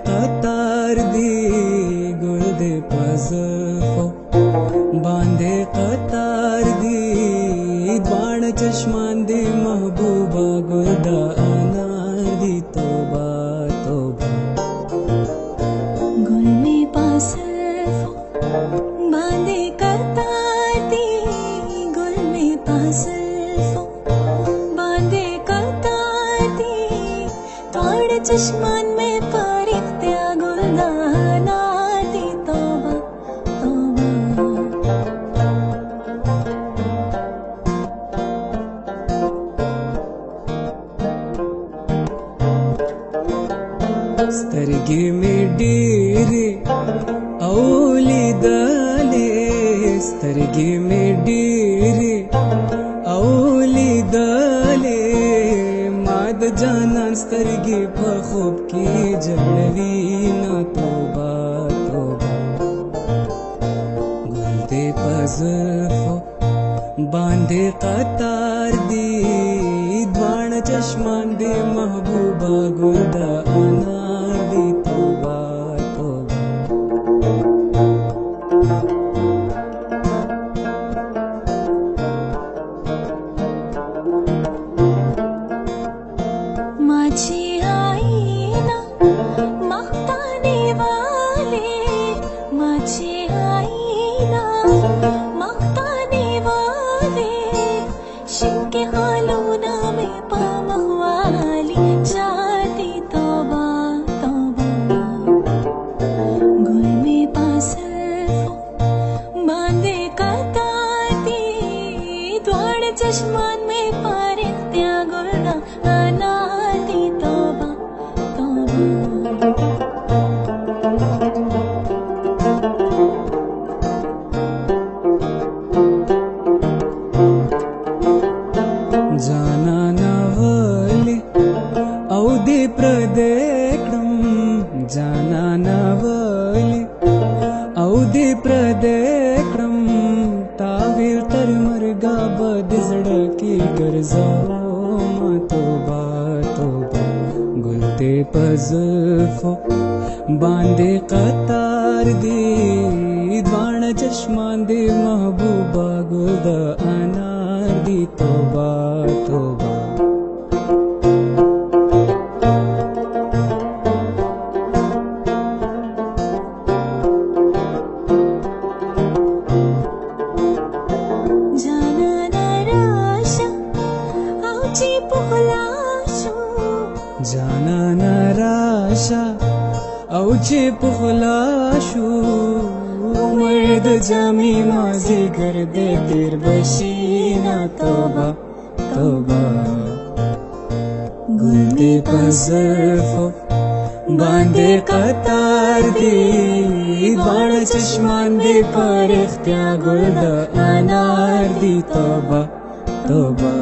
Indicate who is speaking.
Speaker 1: قطار دی گل دے پزلفو باندے قطار دی دوان چشمان دی محبوبہ گل دا انار دی توبہ توبہ
Speaker 2: گل میں پزلفو باندے قطار دی گل میں پزلفو باندے قطار دی دوان چشمان میں
Speaker 1: سترګې مې ډېرې اولی دلې سترګې مې ډېرې اولی دلې ما د جانان سترګې په خوب کې جلوي نه توبه توبه ګل دې په زلفو باندې قطار دی دواړه چشمان دې محبوبه ګل د انار دی توبه توبه
Speaker 2: माझी आईना मख्ताने वाले माझी आईना मख्ताने वाले शिनके हालूना में पामवाली जाती तौबा तौबा गुल में पासल्फो बांधे कतार दी द्वार चश्मान में पारित्या गुलदा अनार दी तौबा तौबा
Speaker 1: जाना नवली औ दे प्रदेक्रम जाना नवली औ दे प्रदेक्रम तावीर तर मरगा बदजड़ की गरजाओ मा तोबा तोबा गुल दे पज़ल्फो बांधे कतार दी द्वाण चश्मान दे महबूबा गुल द अनार दी तोबा तोबा
Speaker 2: जाना नराशा औची पुखलाशू
Speaker 1: जाना नराशा औची पुखलाशू मर्द जामी माजी कर दे तेर बशीना तोबा तोबा गुल दे पज़ल्फो बांधे कतार दी बाण चश्मान दे पर इख्तिया गुल द अनार दी तोबा तोबा